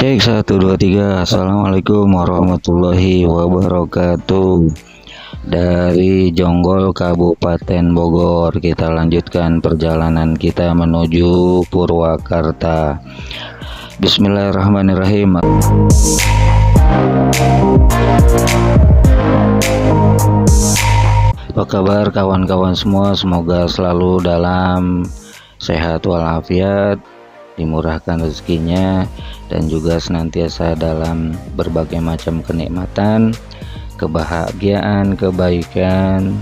Cek 1 2 3. Assalamualaikum warahmatullahi wabarakatuh. Dari Jonggol Kabupaten Bogor, kita lanjutkan perjalanan kita menuju Purwakarta. Bismillahirrahmanirrahim. Apa kabar kawan-kawan semua? Semoga selalu dalam sehat walafiat, dimurahkan rezekinya, dan juga senantiasa dalam berbagai macam kenikmatan, kebahagiaan, kebaikan,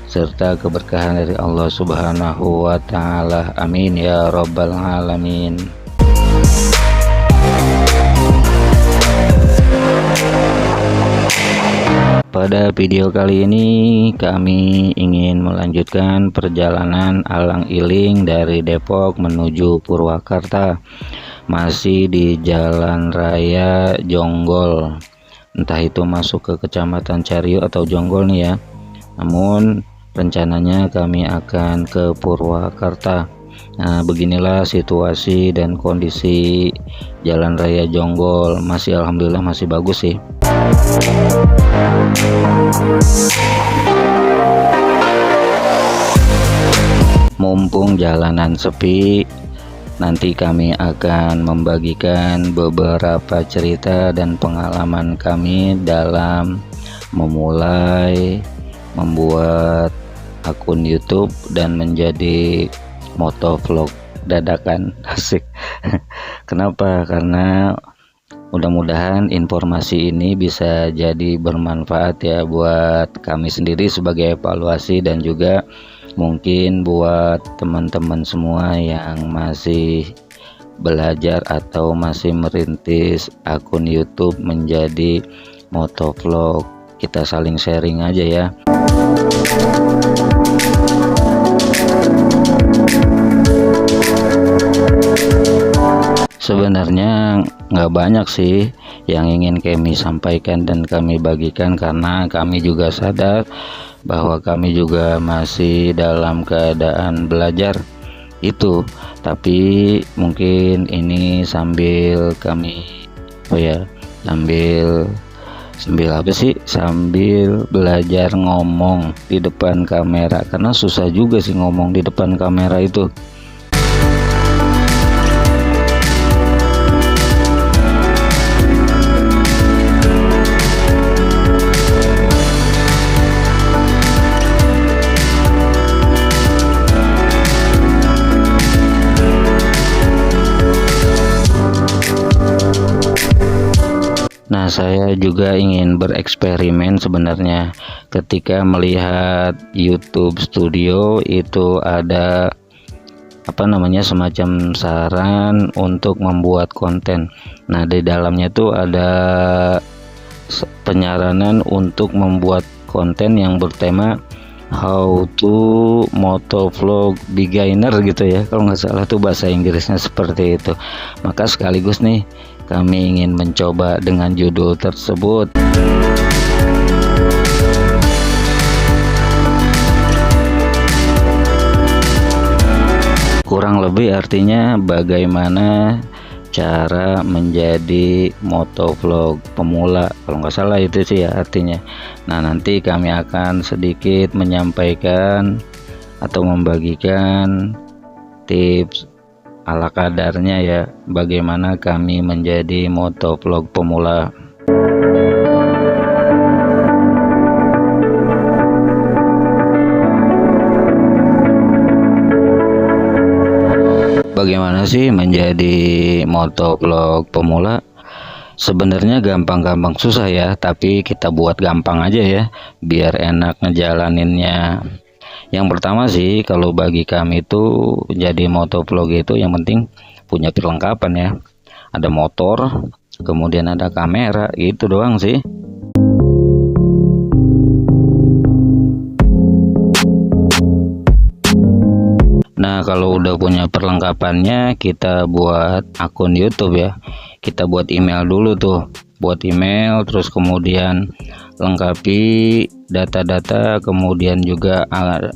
serta keberkahan dari Allah Subhanahu wa Ta'ala. Amin ya Rabbal Alamin. Pada video kali ini kami ingin melanjutkan perjalanan alang-iling dari Depok menuju Purwakarta, masih di Jalan Raya Jonggol, entah itu masuk ke Kecamatan Cariu atau Jonggol nih ya. Namun rencananya kami akan ke Purwakarta. Nah, beginilah situasi dan kondisi Jalan Raya Jonggol. Alhamdulillah masih bagus sih. Mumpung jalanan sepi, nanti kami akan membagikan beberapa cerita dan pengalaman kami dalam memulai membuat akun YouTube dan menjadi motovlog dadakan. Asik. Kenapa? Karena mudah-mudahan informasi ini bisa jadi bermanfaat ya buat kami sendiri sebagai evaluasi, dan juga mungkin buat teman-teman semua yang masih belajar atau masih merintis akun YouTube menjadi motovlog. Kita saling sharing aja ya. Sebenarnya nggak banyak sih yang ingin kami sampaikan dan kami bagikan, karena kami juga sadar bahwa kami juga masih dalam keadaan belajar itu. Tapi mungkin ini sambil kami sambil belajar ngomong di depan kamera, karena susah juga sih ngomong di depan kamera itu. Nah, saya juga ingin bereksperimen sebenarnya ketika melihat YouTube Studio itu ada semacam saran untuk membuat konten. Nah, di dalamnya tuh ada penyaranan untuk membuat konten yang bertema how to motovlog beginner gitu ya, kalau nggak salah tuh bahasa Inggrisnya seperti itu. Maka sekaligus nih kami ingin mencoba dengan judul tersebut. Kurang lebih artinya bagaimana cara menjadi motovlog pemula, kalau nggak salah itu sih ya artinya. Nah, nanti kami akan sedikit menyampaikan atau membagikan tips ala kadarnya ya, bagaimana kami menjadi motovlog pemula. Bagaimana sih menjadi motovlog pemula? Sebenarnya gampang-gampang susah ya, tapi kita buat gampang aja ya biar enak ngejalaninnya. Yang pertama sih, kalau bagi kami itu jadi motovlog itu yang penting punya perlengkapan ya. Ada motor, kemudian ada kamera, itu doang sih. Nah, kalau udah punya perlengkapannya, kita buat akun YouTube ya. Kita buat email dulu tuh. Buat email, terus kemudian lengkapi data-data, kemudian juga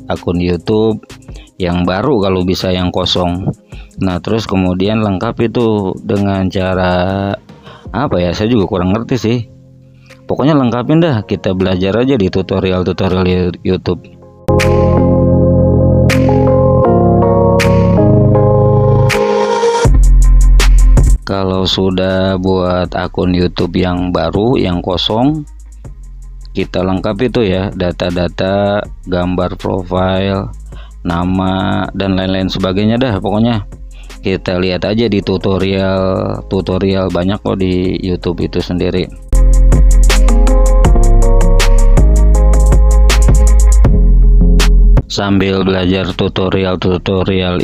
akun YouTube yang baru kalau bisa yang kosong. Nah, terus kemudian lengkapi itu dengan cara apa ya, saya juga kurang ngerti sih. Pokoknya lengkapin dah, kita belajar aja di tutorial-tutorial YouTube. Kalau sudah buat akun YouTube yang baru, yang kosong, kita lengkapi itu ya, data-data, gambar profile, nama, dan lain-lain sebagainya dah. Pokoknya kita lihat aja di tutorial banyak kok di YouTube itu sendiri. Sambil belajar tutorial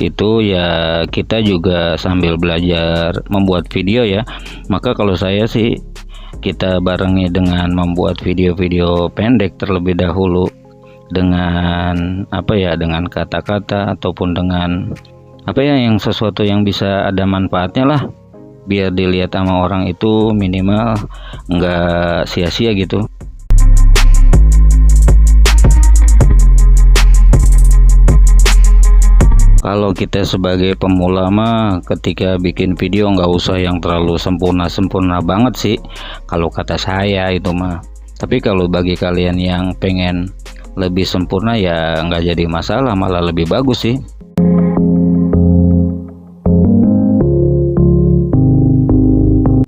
itu ya, kita juga sambil belajar membuat video ya. Maka kalau saya sih, kita barengi dengan membuat video-video pendek terlebih dahulu, dengan dengan kata-kata ataupun dengan yang sesuatu yang bisa ada manfaatnya lah, biar dilihat sama orang itu minimal nggak sia-sia gitu. Kalau kita sebagai pemula mah, ketika bikin video nggak usah yang terlalu sempurna banget sih, kalau kata saya itu mah. Tapi kalau bagi kalian yang pengen lebih sempurna ya nggak jadi masalah, malah lebih bagus sih.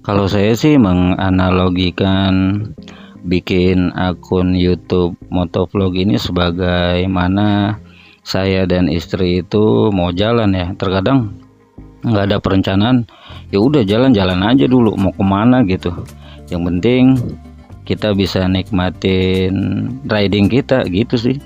Kalau saya sih menganalogikan bikin akun YouTube motovlog ini sebagaimana saya dan istri itu mau jalan ya. Terkadang nggak ada perencanaan, ya udah jalan-jalan aja dulu, mau kemana gitu. Yang penting kita bisa nikmatin riding kita gitu sih.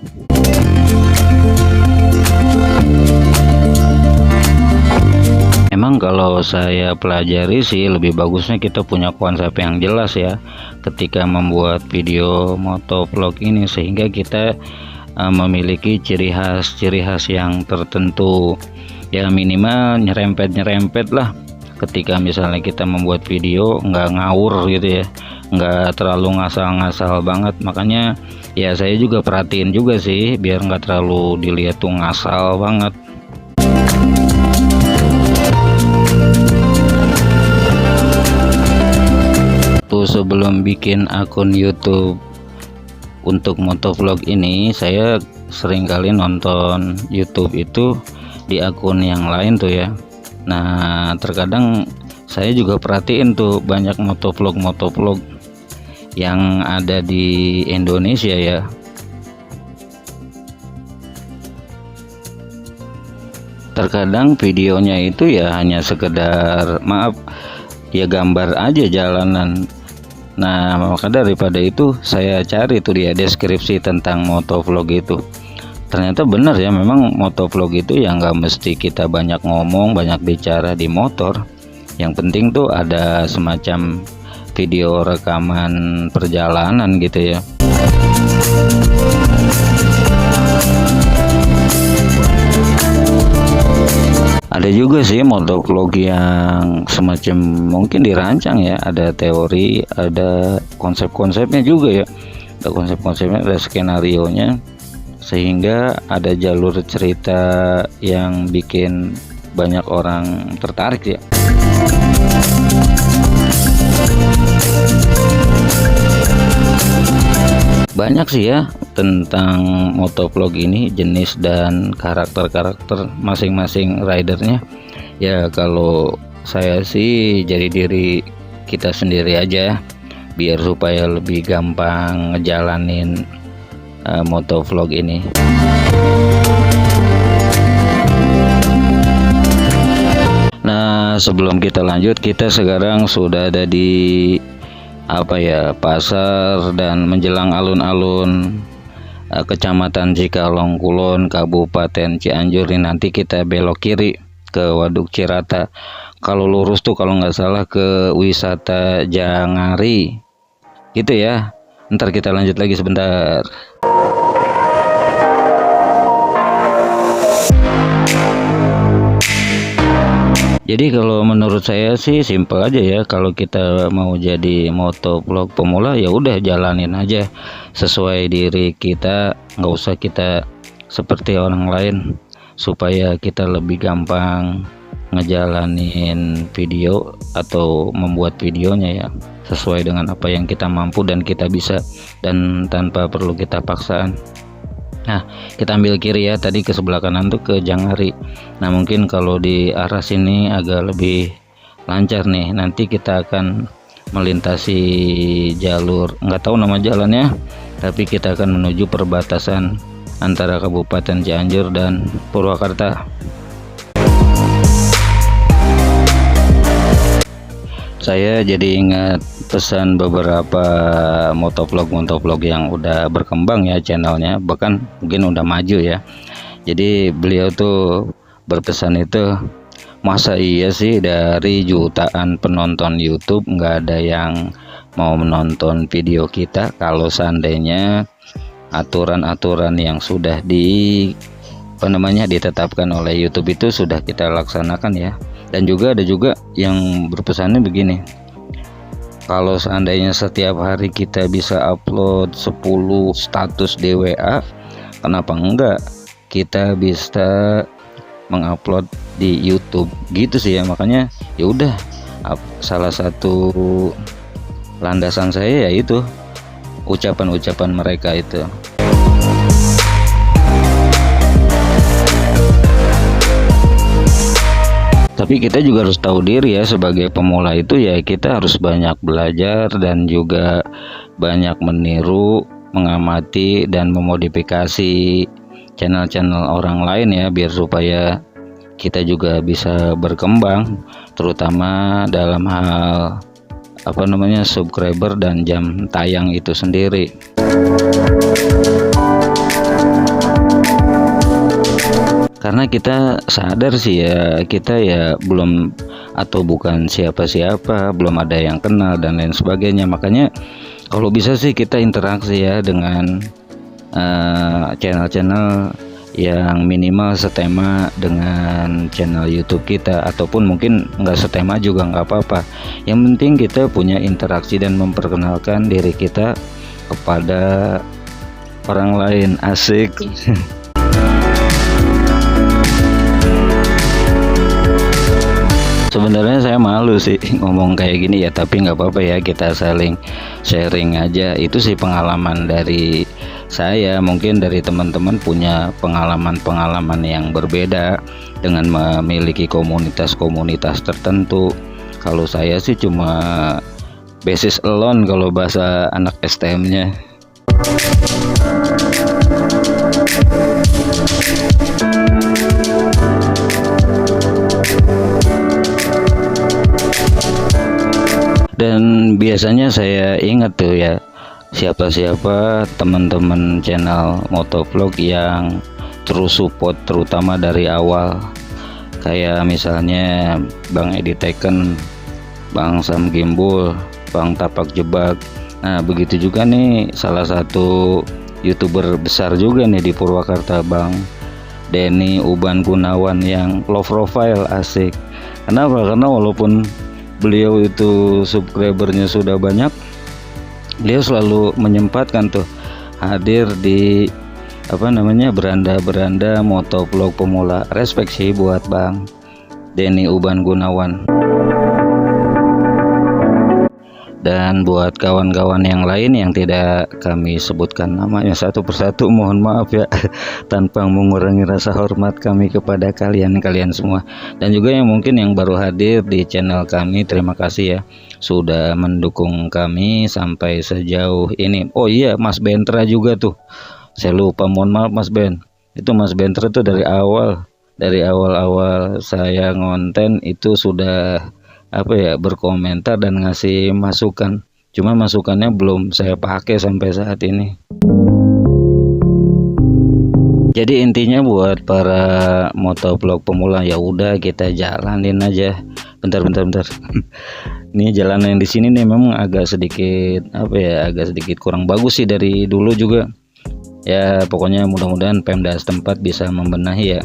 Emang kalau saya pelajari sih, lebih bagusnya kita punya konsep yang jelas ya ketika membuat video motovlog ini, sehingga kita memiliki ciri khas yang tertentu ya, minimal nyerempet lah ketika misalnya kita membuat video, nggak ngawur gitu ya, nggak terlalu ngasal-ngasal banget. Makanya ya saya juga perhatiin juga sih, biar nggak terlalu dilihat tuh ngasal banget. Tuh sebelum bikin akun YouTube untuk motovlog ini, saya sering kali nonton YouTube itu di akun yang lain tuh ya. Nah terkadang saya juga perhatiin tuh banyak motovlog yang ada di Indonesia ya. Terkadang videonya itu ya hanya sekedar ya gambar aja jalanan. Nah maka daripada itu saya cari tuh dia deskripsi tentang motovlog itu. Ternyata benar ya, memang motovlog itu ya nggak mesti kita banyak ngomong, banyak bicara di motor. Yang penting tuh ada semacam video rekaman perjalanan gitu ya. Ada juga sih motovlog yang semacam mungkin dirancang ya, ada teori, ada konsep-konsepnya juga ya, ada konsep-konsepnya, ada skenarionya, sehingga ada jalur cerita yang bikin banyak orang tertarik ya. Banyak sih ya tentang motovlog ini, jenis dan karakter masing-masing ridernya. Ya kalau saya sih jadi diri kita sendiri aja, biar supaya lebih gampang ngejalanin motovlog ini. Nah sebelum kita lanjut, kita sekarang sudah ada di pasar dan menjelang alun-alun Kecamatan Cikalong Kulon, Kabupaten Cianjur. Ini nanti kita belok kiri ke Waduk Cirata. Kalau lurus tuh kalau nggak salah ke wisata Jangari gitu ya. Ntar kita lanjut lagi sebentar. Jadi kalau menurut saya sih simpel aja ya, kalau kita mau jadi motovlog pemula ya udah jalanin aja sesuai diri kita, nggak usah kita seperti orang lain, supaya kita lebih gampang ngejalanin video atau membuat videonya ya sesuai dengan apa yang kita mampu dan kita bisa, dan tanpa perlu kita paksaan. Nah, kita ambil kiri ya, tadi ke sebelah kanan tuh ke Jangari. Nah, mungkin kalau di arah sini agak lebih lancar nih. Nanti kita akan melintasi jalur, nggak tahu nama jalannya, tapi kita akan menuju perbatasan antara Kabupaten Cianjur dan Purwakarta. Saya jadi ingat pesan beberapa motovlog yang udah berkembang ya channelnya, bahkan mungkin udah maju ya. Jadi beliau tuh berpesan itu, masa iya sih dari jutaan penonton YouTube nggak ada yang mau menonton video kita kalau seandainya aturan-aturan yang sudah ditetapkan oleh YouTube itu sudah kita laksanakan ya. Dan juga ada juga yang berpesannya begini, kalau seandainya setiap hari kita bisa upload 10 status di WA, kenapa enggak kita bisa mengupload di YouTube gitu sih ya. Makanya ya udah, salah satu landasan saya yaitu ucapan-ucapan mereka itu. Tapi kita juga harus tahu diri ya, sebagai pemula itu ya kita harus banyak belajar dan juga banyak meniru, mengamati dan memodifikasi channel-channel orang lain ya, biar supaya kita juga bisa berkembang, terutama dalam hal subscriber dan jam tayang itu sendiri. Karena kita sadar sih ya, kita ya belum atau bukan siapa-siapa, belum ada yang kenal dan lain sebagainya. Makanya kalau bisa sih kita interaksi ya dengan channel-channel yang minimal setema dengan channel YouTube kita, ataupun mungkin nggak setema juga nggak apa-apa. Yang penting kita punya interaksi dan memperkenalkan diri kita kepada orang lain. Asik. Sebenarnya saya malu sih ngomong kayak gini ya, tapi nggak apa-apa ya, kita saling sharing aja. Itu sih pengalaman dari saya, mungkin dari teman-teman punya pengalaman-pengalaman yang berbeda dengan memiliki komunitas-komunitas tertentu. Kalau saya sih cuma basis alone kalau bahasa anak STM-nya. Dan biasanya saya ingat tuh ya, siapa-siapa teman-teman channel motovlog yang terus support terutama dari awal, kayak misalnya Bang Edi Teken, Bang Sam Gimbul, Bang Tapak Jebak. Nah begitu juga nih salah satu YouTuber besar juga nih di Purwakarta, Bang Denny Uban Gunawan, yang low profile. Asik. Kenapa? Karena walaupun beliau itu subscribernya sudah banyak, beliau selalu menyempatkan tuh hadir di beranda-beranda motovlog pemula. Respect sih buat Bang Denny Uban Gunawan. Dan buat kawan-kawan yang lain yang tidak kami sebutkan namanya satu persatu, mohon maaf ya, tanpa mengurangi rasa hormat kami kepada kalian semua. Dan juga yang mungkin yang baru hadir di channel kami, terima kasih ya sudah mendukung kami sampai sejauh ini. Oh iya, Mas Bentra juga tuh, saya lupa, mohon maaf Mas Ben. Itu Mas Bentra tuh dari awal saya ngonten itu sudah berkomentar dan ngasih masukan. Cuma masukannya belum saya pakai sampai saat ini. Jadi intinya buat para motovlog pemula, ya udah kita jalanin aja. Bentar. Ini jalan yang di sini nih memang agak sedikit kurang bagus sih dari dulu juga. Ya pokoknya mudah-mudahan Pemda setempat bisa membenahi ya.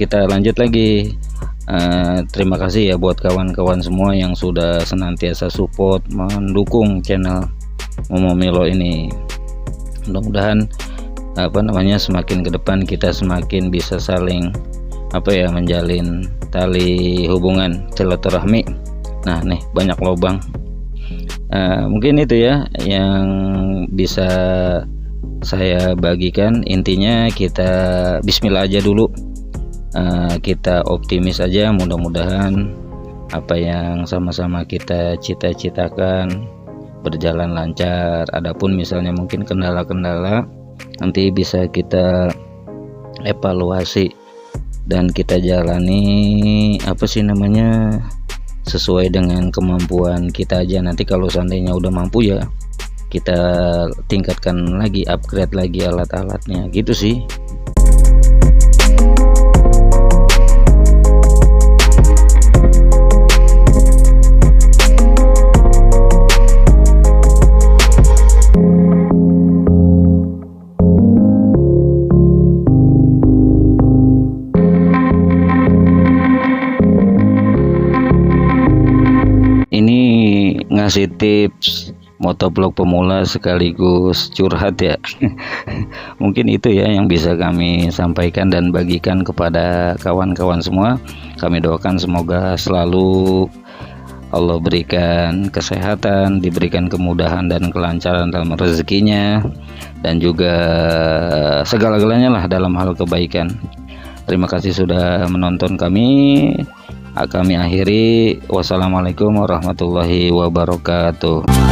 kita lanjut lagi. Terima kasih ya buat kawan-kawan semua yang sudah senantiasa support mendukung channel Momo Milo ini. Mudah-mudahan semakin ke depan kita semakin bisa saling menjalin tali hubungan silaturahmi. Nah nih banyak lubang. Mungkin itu ya yang bisa saya bagikan. Intinya kita bismillah aja dulu, kita optimis aja, mudah-mudahan apa yang sama-sama kita cita-citakan berjalan lancar. Adapun misalnya mungkin kendala-kendala, nanti bisa kita evaluasi dan kita jalani sesuai dengan kemampuan kita aja. Nanti kalau seandainya udah mampu ya kita tingkatkan lagi, upgrade lagi alat-alatnya gitu sih. Ngasih tips motovlog pemula sekaligus curhat ya. Mungkin itu ya yang bisa kami sampaikan dan bagikan kepada kawan-kawan semua. Kami doakan semoga selalu Allah berikan kesehatan, diberikan kemudahan dan kelancaran dalam rezekinya, dan juga segala-galanya lah dalam hal kebaikan. Terima kasih sudah menonton kami. Kami akhiri, wassalamualaikum warahmatullahi wabarakatuh.